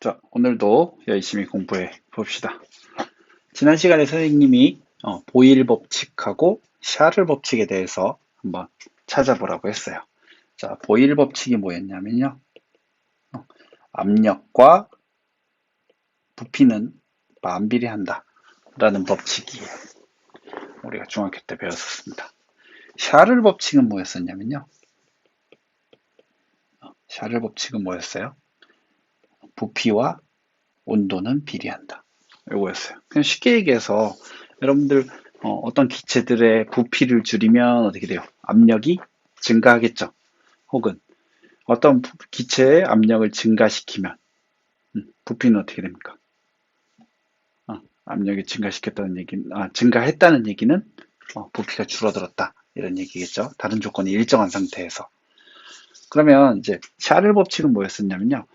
자, 오늘도 열심히 공부해 봅시다. 지난 시간에 선생님이 보일 법칙하고 샤를 법칙에 대해서 한번 찾아보라고 했어요. 자, 보일 법칙이 뭐였냐면요. 압력과 부피는 반비례한다 라는 법칙이에요. 우리가 중학교 때 배웠었습니다. 샤를 법칙은 뭐였었냐면요. 샤를 법칙은 뭐였어요? 부피와 온도는 비례한다. 이거였어요. 그냥 쉽게 얘기해서 여러분들 어떤 기체들의 부피를 줄이면 어떻게 돼요? 압력이 증가하겠죠. 혹은 어떤 기체의 압력을 증가시키면 부피는 어떻게 됩니까? 압력이 증가시켰다는 얘기, 증가했다는 얘기는 부피가 줄어들었다 이런 얘기겠죠. 다른 조건이 일정한 상태에서. 그러면 이제 샤를 법칙은 뭐였었냐면요.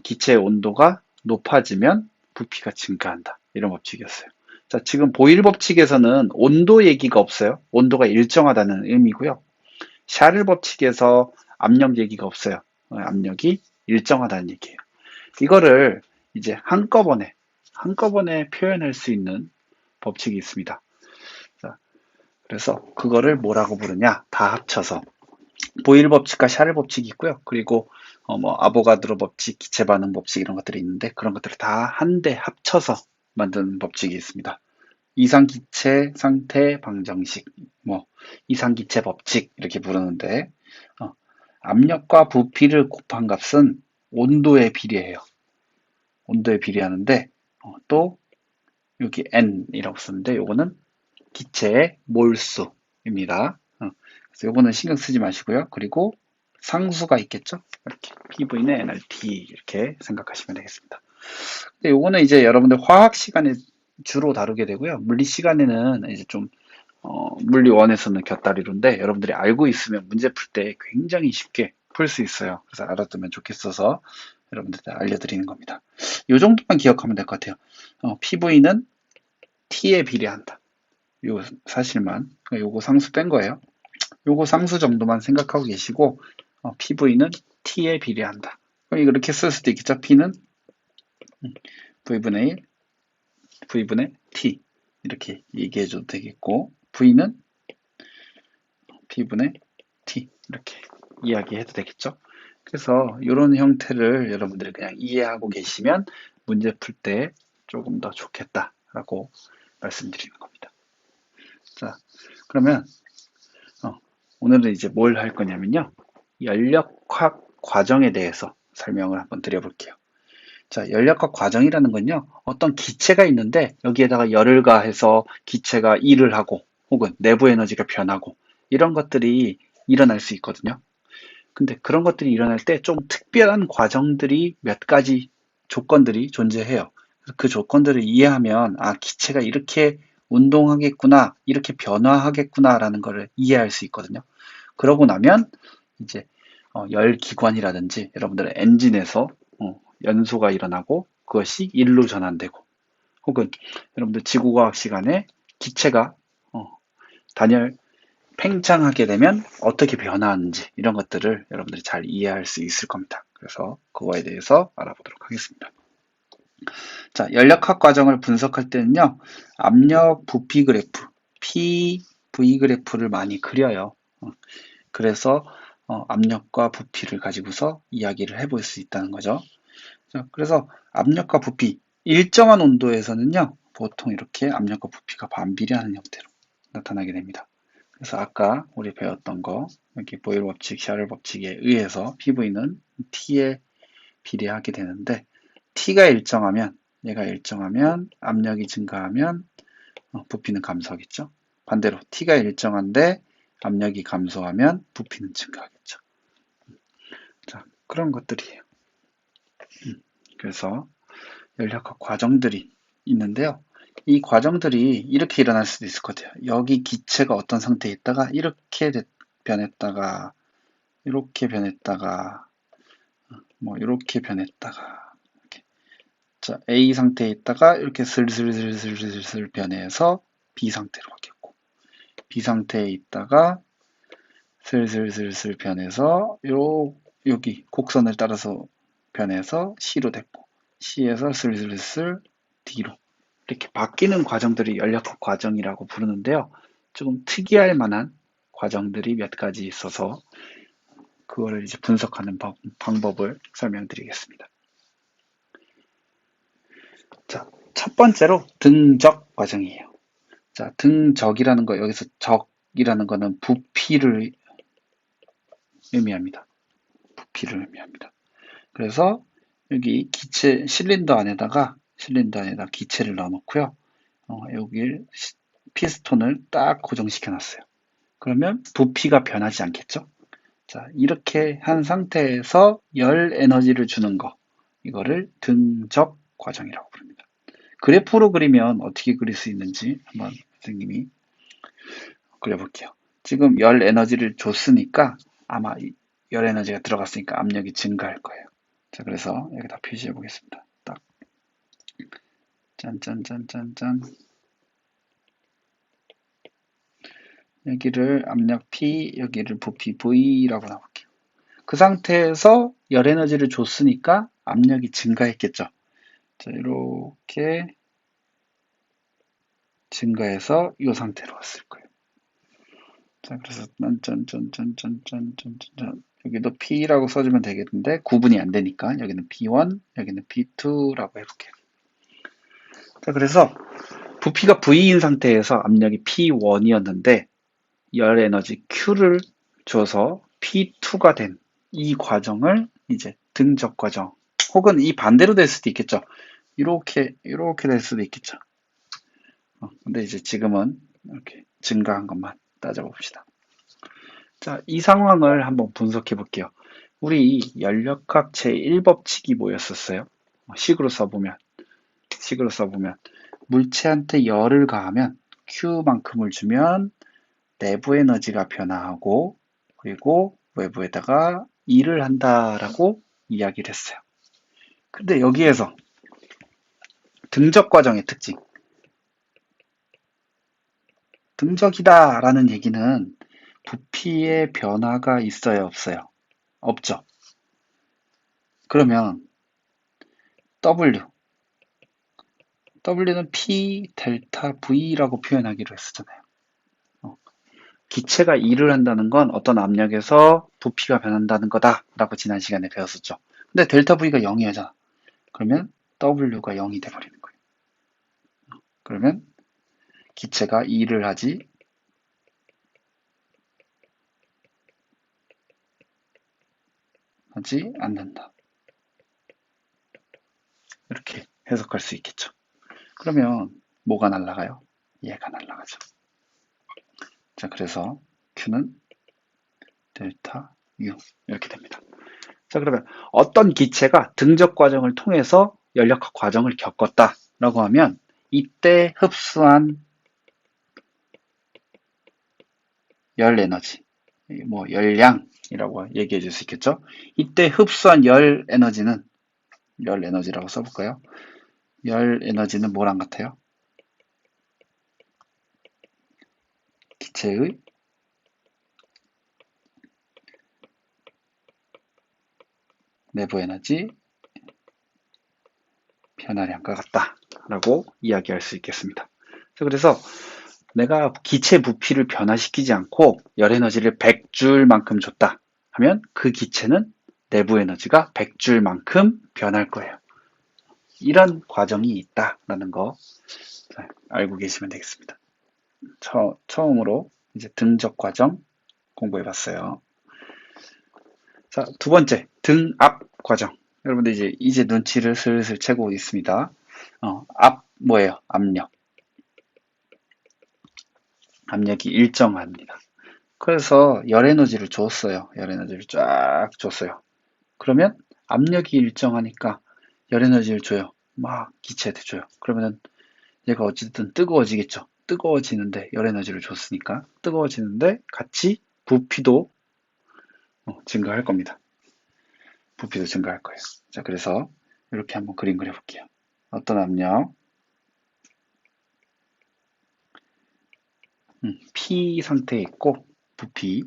기체의 온도가 높아지면 부피가 증가한다. 이런 법칙이었어요. 자, 지금 보일 법칙에서는 온도 얘기가 없어요. 온도가 일정하다는 의미고요. 샤를 법칙에서 압력 얘기가 없어요. 압력이 일정하다는 얘기예요. 이거를 이제 한꺼번에 표현할 수 있는 법칙이 있습니다. 자, 그래서 그거를 뭐라고 부르냐? 다 합쳐서 보일 법칙과 샤를 법칙이 있고요. 그리고 뭐 아보가드로 법칙, 기체 반응 법칙 이런 것들이 있는데 그런 것들을 다 한데 합쳐서 만드는 법칙이 있습니다. 이상기체 상태 방정식, 뭐 이상기체 법칙 이렇게 부르는데 어, 압력과 부피를 곱한 값은 온도에 비례해요. 온도에 비례하는데 또 여기 n이라고 쓰는데 요거는 기체의 몰수입니다. 그래서 요거는 신경 쓰지 마시고요. 그리고 상수가 있겠죠? 이렇게 PV는 nRT 이렇게 생각하시면 되겠습니다. 근데 요거는 이제 여러분들 화학 시간에 주로 다루게 되고요. 물리 시간에는 이제 좀 물리 원에서는 곁다리로인데 여러분들이 알고 있으면 문제 풀 때 굉장히 쉽게 풀 수 있어요. 그래서 알아두면 좋겠어서 여러분들한테 알려드리는 겁니다. 이 정도만 기억하면 될 것 같아요. PV는 T에 비례한다. 요 사실만 요거 상수 뺀 거예요. 요거 상수 정도만 생각하고 계시고 PV는 T에 비례한다. 그럼 이렇게 쓸 수도 있겠죠. P는 V분의 1, V분의 T 이렇게 얘기해 줘도 되겠고 V는 P분의 T 이렇게 이야기해도 되겠죠. 그래서 이런 형태를 여러분들이 그냥 이해하고 계시면 문제 풀 때 조금 더 좋겠다라고 말씀드리는 겁니다. 자, 그러면 오늘은 이제 뭘 할 거냐면요. 연력학 과정에 대해서 설명을 한번 드려볼게요. 자, 연력학 과정이라는 건요. 어떤 기체가 있는데 여기에다가 열을 가해서 기체가 일을 하고 혹은 내부 에너지가 변하고 이런 것들이 일어날 수 있거든요. 근데 그런 것들이 일어날 때 좀 특별한 과정들이 몇 가지 조건들이 존재해요. 그 조건들을 이해하면 기체가 이렇게 운동하겠구나, 이렇게 변화하겠구나라는 것을 이해할 수 있거든요. 그러고 나면 이제 열기관이라든지 여러분들의 엔진에서 연소가 일어나고 그것이 일로 전환되고 혹은 여러분들 지구과학 시간에 기체가 단열 팽창하게 되면 어떻게 변화하는지 이런 것들을 여러분들이 잘 이해할 수 있을 겁니다. 그래서 그거에 대해서 알아보도록 하겠습니다. 자, 연력학 과정을 분석할 때는요. 압력 부피 그래프, PV 그래프를 많이 그려요. 그래서 압력과 부피를 가지고서 이야기를 해볼 수 있다는 거죠. 자, 그래서 압력과 부피, 일정한 온도에서는요. 보통 이렇게 압력과 부피가 반비례하는 형태로 나타나게 됩니다. 그래서 아까 우리 배웠던 거, 여기 보일 법칙, 샤를 법칙에 의해서 PV는 T에 비례하게 되는데, T가 일정하면, 얘가 일정하면 압력이 증가하면 부피는 감소하겠죠. 반대로 T가 일정한데 압력이 감소하면 부피는 증가하겠죠. 자, 그런 것들이에요. 그래서 연력학 과정들이 있는데요. 이 과정들이 이렇게 일어날 수도 있을 것 같아요. 여기 기체가 어떤 상태에 있다가 이렇게 변했다가 이렇게 변했다가 뭐 이렇게 변했다가 이렇게. 자, A 상태에 있다가 이렇게 슬슬슬슬슬슬 변해서 B 상태로 바뀌었고 B 상태에 있다가 슬슬슬슬 변해서 여기 곡선을 따라서 변해서 C로 됐고, C에서 슬슬슬 D로 이렇게 바뀌는 과정들이 연력학 과정이라고 부르는데요. 조금 특이할 만한 과정들이 몇 가지 있어서 그거를 이제 분석하는 방법을 설명드리겠습니다. 자, 첫 번째로 등적 과정이에요. 자, 등적이라는 거, 여기서 적이라는 거는 부피를 의미합니다. 부피를 의미합니다. 그래서 여기 기체, 실린더 안에다 기체를 넣어 놓고요. 여기 피스톤을 딱 고정시켜 놨어요. 그러면 부피가 변하지 않겠죠? 자, 이렇게 한 상태에서 열 에너지를 주는 거, 이거를 등적 과정이라고 부릅니다. 그래프로 그리면 어떻게 그릴 수 있는지 한번 선생님이 그려볼게요. 지금 열 에너지를 줬으니까 아마 열 에너지가 들어갔으니까 압력이 증가할 거예요. 자, 그래서 여기다 표시해 보겠습니다. 딱 짠짠짠짠짠. 여기를 압력 P, 여기를 부피 V라고 나올게요. 그 상태에서 열 에너지를 줬으니까 압력이 증가했겠죠. 자, 이렇게 증가해서 이 상태로 왔을 거예요. 자, 그래서 짠짠짠짠짠짠짠짠 여기도 P라고 써주면 되겠는데 구분이 안 되니까 여기는 P1, 여기는 P2라고 해볼게요. 자, 그래서 부피가 V인 상태에서 압력이 P1이었는데 열 에너지 Q를 줘서 P2가 된 이 과정을 이제 등적 과정 혹은 이 반대로 될 수도 있겠죠. 이렇게 될 수도 있겠죠. 근데 이제 지금은 이렇게 증가한 것만 따져봅시다. 자, 이 상황을 한번 분석해 볼게요. 우리 연력학 제1법칙이 뭐였었어요? 식으로 써보면 물체한테 열을 가하면 Q만큼을 주면 내부 에너지가 변화하고 그리고 외부에다가 일을 한다라고 이야기를 했어요. 근데 여기에서 등적 과정의 특징, 등적이다 라는 얘기는 부피의 변화가 있어요, 없어요? 없죠. 그러면 W는 P 델타 V라고 표현하기로 했었잖아요. 기체가 일을 한다는 건 어떤 압력에서 부피가 변한다는 거다라고 지난 시간에 배웠었죠. 근데 델타 V가 0이잖아. 그러면 W가 0이 돼버리는 거예요. 그러면 기체가 일을 하지 않는다. 이렇게 해석할 수 있겠죠. 그러면 뭐가 날아가요? 얘가 날아가죠. 자, 그래서 Q는 델타 U 이렇게 됩니다. 자, 그러면 어떤 기체가 등적 과정을 통해서 연력학 과정을 겪었다라고 하면 이때 흡수한 열 에너지, 뭐 열량이라고 얘기해 줄 수 있겠죠. 이때 흡수한 열 에너지라고 써볼까요? 열 에너지는 뭐랑 같아요? 기체의 내부 에너지 변화량과 같다라고 이야기할 수 있겠습니다. 그래서 내가 기체 부피를 변화시키지 않고 열 에너지를 100줄만큼 줬다 하면 그 기체는 내부 에너지가 100줄만큼 변할 거예요. 이런 과정이 있다라는 거 알고 계시면 되겠습니다. 처음으로 이제 등적 과정 공부해 봤어요. 자, 두 번째, 등압 과정. 여러분들 이제 눈치를 슬슬 채고 있습니다. 압 뭐예요? 압력. 압력이 일정합니다. 그래서 열 에너지를 줬어요. 열 에너지를 쫙 줬어요. 그러면 압력이 일정하니까 열 에너지를 줘요. 막 기체한테 줘요. 그러면은 얘가 어쨌든 뜨거워지겠죠. 뜨거워지는데 열 에너지를 줬으니까 뜨거워지는데 같이 부피도 증가할 겁니다. 부피도 증가할 거예요. 자, 그래서 이렇게 한번 그림 그려볼게요. 어떤 압력? P 상태에 있고 부피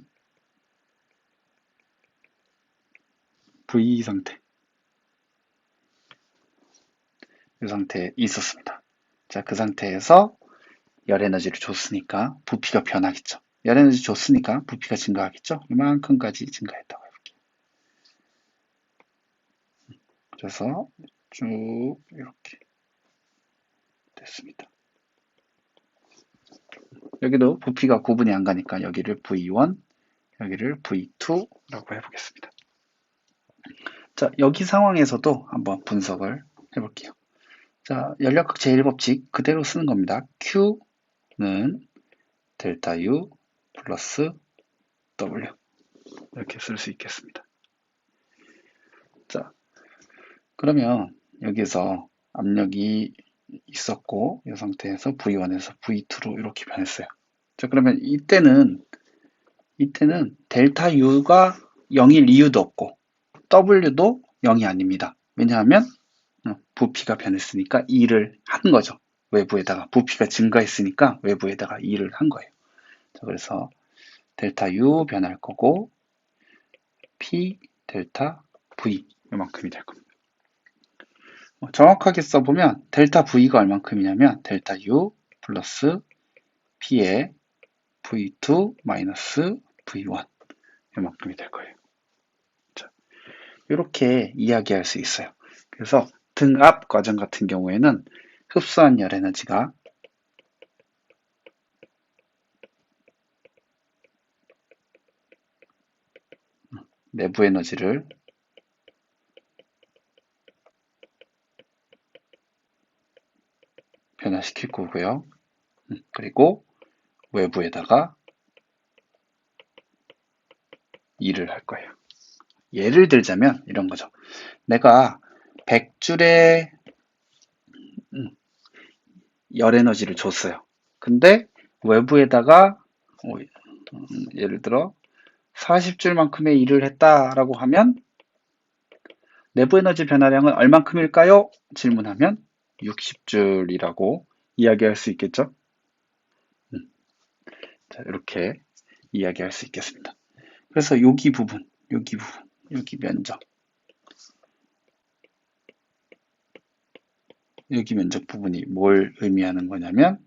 V 상태. 이 상태에 있었습니다. 자, 그 상태에서 열 에너지를 줬으니까 부피가 변하겠죠. 열 에너지 줬으니까 부피가 증가하겠죠. 이만큼까지 증가했다고 해볼게요. 그래서 쭉 이렇게 됐습니다. 여기도 부피가 구분이 안 가니까 여기를 V1, 여기를 V2라고 해보겠습니다. 자, 여기 상황에서도 한번 분석을 해볼게요. 자, 연력학 제1법칙 그대로 쓰는 겁니다. Q는 델타 U 플러스 W 이렇게 쓸 수 있겠습니다. 자, 그러면 여기서 압력이 있었고 이 상태에서 V1에서 V2로 이렇게 변했어요. 자, 그러면 이때는 델타 U가 0일 이유도 없고 W도 0이 아닙니다. 왜냐하면 부피가 변했으니까 2를 한 거죠. 외부에다가 부피가 증가했으니까 외부에다가 2를 한 거예요. 자, 그래서 델타 U 변할 거고 P 델타 V 이만큼이 될 겁니다. 정확하게 써보면 델타 V가 얼만큼이냐면 델타 U 플러스 P의 V2 마이너스 V1 이만큼이 될 거예요. 자, 이렇게 이야기할 수 있어요. 그래서 등압 과정 같은 경우에는 흡수한 열 에너지가 내부 에너지를 변화시킬 거고요. 그리고 외부에다가 일을 할 거예요. 예를 들자면 이런 거죠. 내가 100줄의 열 에너지를 줬어요. 근데 외부에다가 예를 들어 40줄만큼의 일을 했다라고 하면 내부 에너지 변화량은 얼만큼일까요? 질문하면 60줄이라고 이야기할 수 있겠죠? 자, 이렇게 이야기할 수 있겠습니다. 그래서 여기 부분, 여기 면적, 여기 면적 부분이 뭘 의미하는 거냐면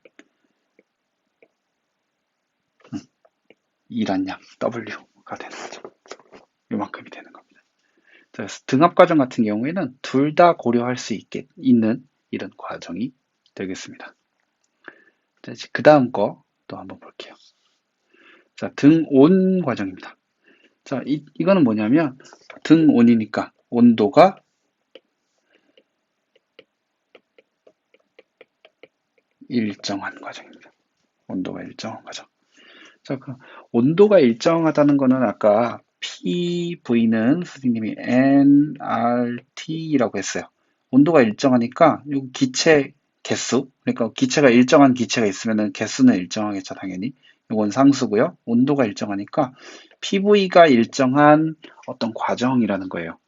일한 양 W가 되는 거죠. 요만큼이 되는 겁니다. 자, 그래서 등압 과정 같은 경우에는 둘 다 고려할 수 있는 이런 과정이 되겠습니다. 자, 이제 그 다음 거 또 한번 볼게요. 자, 등온 과정입니다. 자, 이거는 뭐냐면 등온이니까 온도가 일정한 과정입니다. 온도가 일정한 과정. 자, 그 온도가 일정하다는 거는 아까 PV는 선생님이 nRT라고 했어요. 온도가 일정하니까 이 기체 개수, 그러니까 기체가 일정한 기체가 있으면 개수는 일정하겠죠, 당연히. 이건 상수고요. 온도가 일정하니까 PV가 일정한 어떤 과정이라는 거예요.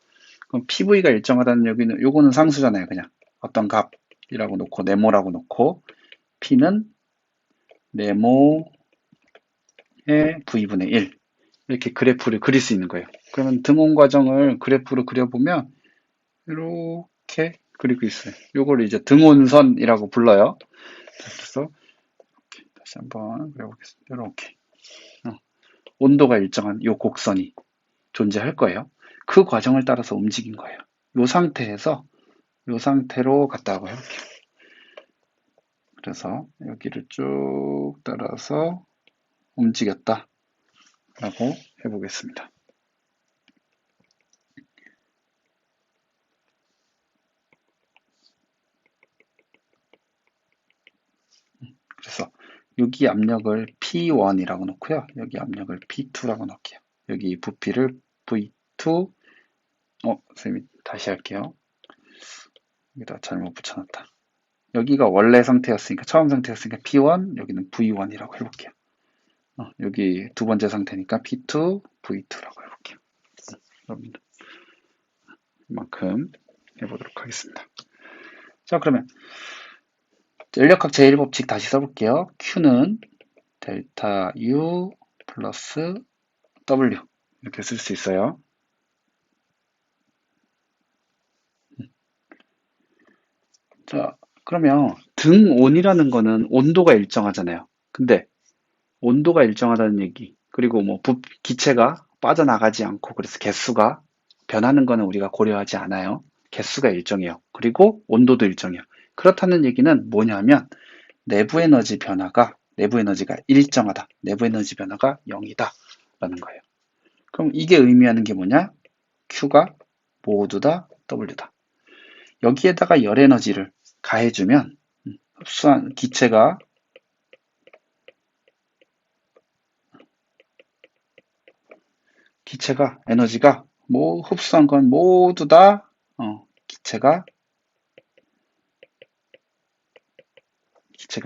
그럼 PV가 일정하다는 여기는 요거는 상수잖아요, 그냥. 어떤 값이라고 놓고 네모라고 놓고 P는 네모의 V분의 1 이렇게 그래프를 그릴 수 있는 거예요. 그러면 등온 과정을 그래프로 그려보면 이렇게 그리고 있어요. 요걸 이제 등온선이라고 불러요. 그래서 이렇게 다시 한번 그려보겠습니다. 이렇게 온도가 일정한 요 곡선이 존재할 거예요. 그 과정을 따라서 움직인 거예요. 요 상태에서 요 상태로 갔다고 해볼게요. 그래서 여기를 쭉 따라서 움직였다 라고 해보겠습니다. 그래서 여기 압력을 P1이라고 놓고요. 여기 압력을 P2라고 놓을게요. 여기 부피를 V2, 선생님 다시 할게요. 여기다 잘못 붙여놨다. 여기가 원래 상태였으니까, 처음 상태였으니까 P1, 여기는 V1이라고 해볼게요. 여기 두 번째 상태니까 P2, V2라고 해볼게요. 그럼 이만큼 해보도록 하겠습니다. 자, 그러면 전력학 제1법칙 다시 써볼게요. Q는 델타 U 플러스 W 이렇게 쓸 수 있어요. 자, 그러면 등온이라는 거는 온도가 일정하잖아요. 근데 온도가 일정하다는 얘기, 그리고 뭐 기체가 빠져나가지 않고 그래서 개수가 변하는 거는 우리가 고려하지 않아요. 개수가 일정해요. 그리고 온도도 일정해요. 그렇다는 얘기는 뭐냐면 내부 에너지가 일정하다. 내부 에너지 변화가 0이다. 라는 거예요. 그럼 이게 의미하는 게 뭐냐? Q가 모두 다 W다. 여기에다가 열 에너지를 가해주면 흡수한 기체가 에너지가 뭐 흡수한 건 모두 다 기체가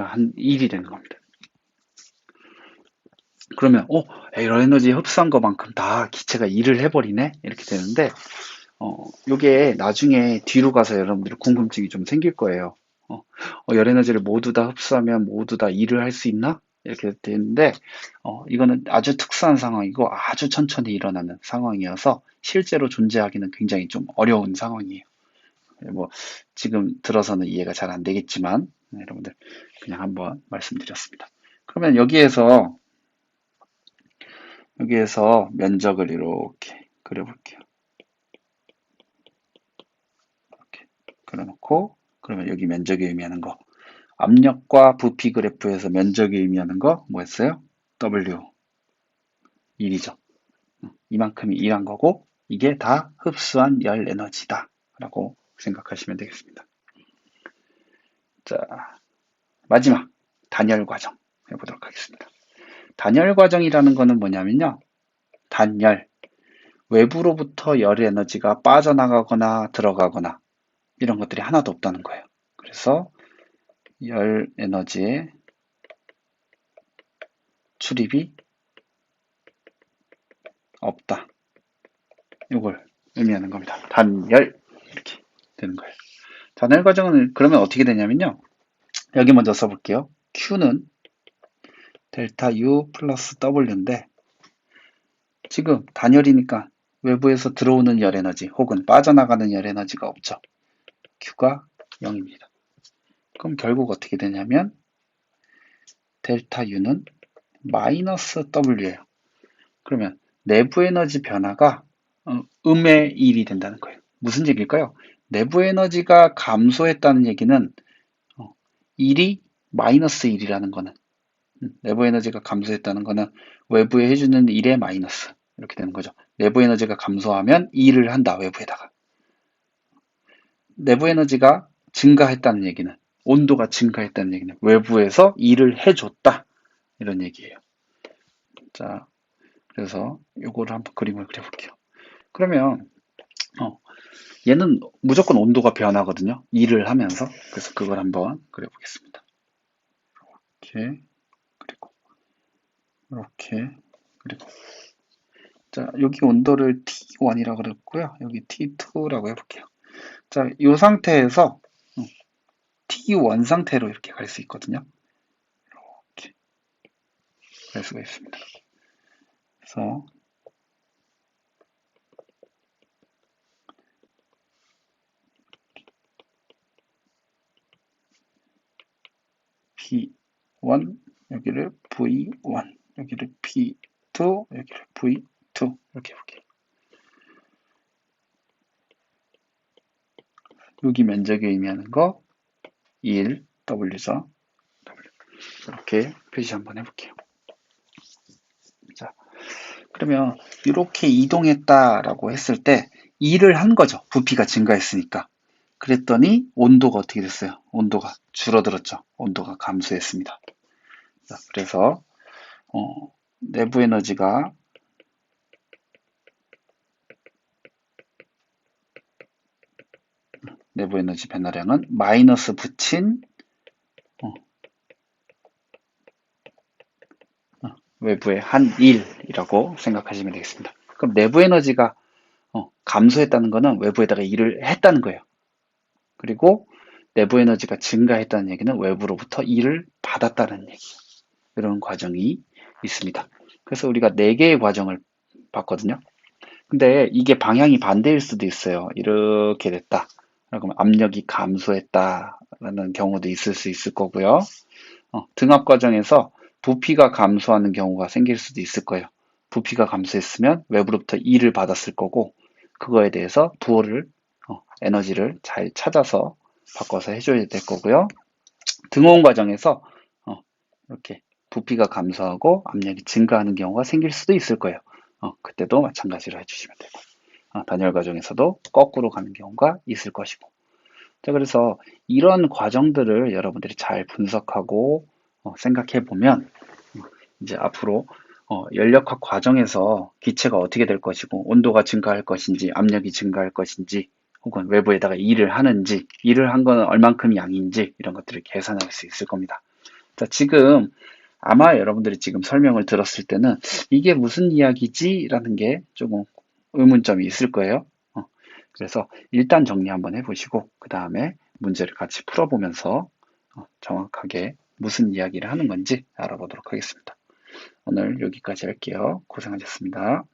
한 1이 되는 겁니다. 그러면 에러 에너지 흡수한 것만큼 다 기체가 일을 해버리네 이렇게 되는데 요게 나중에 뒤로 가서 여러분들 궁금증이 좀 생길 거예요. 열 에너지를 모두 다 흡수하면 모두 다 일을 할 수 있나? 이렇게 되는데 이거는 아주 특수한 상황이고 아주 천천히 일어나는 상황이어서 실제로 존재하기는 굉장히 좀 어려운 상황이에요. 뭐 지금 들어서는 이해가 잘 안 되겠지만 여러분들 그냥 한번 말씀드렸습니다. 그러면 여기에서 면적을 이렇게 그려볼게요. 이렇게 그려놓고 그러면 여기 면적이 의미하는 거 압력과 부피 그래프에서 면적이 의미하는 거 뭐였어요? W 1이죠. 이만큼이 일한 거고 이게 다 흡수한 열 에너지다 라고 생각하시면 되겠습니다. 자, 마지막 단열 과정 해보도록 하겠습니다. 단열 과정이라는 거는 뭐냐면요. 단열, 외부로부터 열 에너지가 빠져나가거나 들어가거나 이런 것들이 하나도 없다는 거예요. 그래서 열 에너지의 출입이 없다. 이걸 의미하는 겁니다. 단열 이렇게 되는 거예요. 단열 과정은 그러면 어떻게 되냐면요. 여기 먼저 써볼게요. Q는 델타 U 플러스 W인데 지금 단열이니까 외부에서 들어오는 열 에너지 혹은 빠져나가는 열 에너지가 없죠. Q가 0입니다. 그럼 결국 어떻게 되냐면 델타 U는 마이너스 W예요. 그러면 내부 에너지 변화가 음의 1이 된다는 거예요. 무슨 얘기일까요? 내부 에너지가 감소했다는 얘기는 1이 마이너스 1이라는 거는 내부 에너지가 감소했다는 거는 외부에 해주는 1의 마이너스 이렇게 되는 거죠. 내부 에너지가 감소하면 2를 한다. 외부에다가. 내부 에너지가 증가했다는 얘기는 온도가 증가했다는 얘기는 외부에서 2를 해줬다. 이런 얘기예요. 자, 그래서 요거를 한번 그림을 그려볼게요. 그러면 얘는 무조건 온도가 변하거든요. 2를 하면서. 그래서 그걸 한번 그려보겠습니다. 이렇게 그리고 이렇게 그리고 자, 여기 온도를 T1이라고 그랬고요. 여기 T2라고 해볼게요. 자, 이 상태에서 T1 상태로 이렇게 갈 수 있거든요. 이렇게 갈 수가 있습니다. 그래서 P1 여기를 V1 여기를 P2 여기를 V2 이렇게 해볼게요. 여기 면적이 의미하는 거 1 W죠. W. 이렇게 표시 한번 해볼게요. 자, 그러면 이렇게 이동했다라고 했을 때 일을 한 거죠. 부피가 증가했으니까. 그랬더니 온도가 어떻게 됐어요? 온도가 줄어들었죠. 온도가 감소했습니다. 자, 그래서 내부 에너지가 내부 에너지 변화량은 마이너스 붙인 외부의 한 1이라고 생각하시면 되겠습니다. 그럼 내부 에너지가 감소했다는 것은 외부에다가 일을 했다는 거예요. 그리고 내부 에너지가 증가했다는 얘기는 외부로부터 일을 받았다는 얘기예요. 이런 과정이 있습니다. 그래서 우리가 4개의 과정을 봤거든요. 근데 이게 방향이 반대일 수도 있어요. 이렇게 됐다. 그러면 압력이 감소했다. 라는 경우도 있을 수 있을 거고요. 등압 과정에서 부피가 감소하는 경우가 생길 수도 있을 거예요. 부피가 감소했으면 외부로부터 E를 받았을 거고, 그거에 대해서 부호를, 에너지를 잘 찾아서 바꿔서 해줘야 될 거고요. 등온 과정에서 이렇게 부피가 감소하고 압력이 증가하는 경우가 생길 수도 있을 거예요. 그때도 마찬가지로 해주시면 되고, 단열 과정에서도 거꾸로 가는 경우가 있을 것이고. 자, 그래서 이런 과정들을 여러분들이 잘 분석하고 생각해 보면 이제 앞으로 연력학 과정에서 기체가 어떻게 될 것이고 온도가 증가할 것인지 압력이 증가할 것인지 혹은 외부에다가 일을 하는지 일을 한 거는 얼만큼 양인지 이런 것들을 계산할 수 있을 겁니다. 자, 지금 아마 여러분들이 지금 설명을 들었을 때는 이게 무슨 이야기지? 라는 게 조금 의문점이 있을 거예요. 그래서 일단 정리 한번 해보시고 그 다음에 문제를 같이 풀어보면서 정확하게 무슨 이야기를 하는 건지 알아보도록 하겠습니다. 오늘 여기까지 할게요. 고생하셨습니다.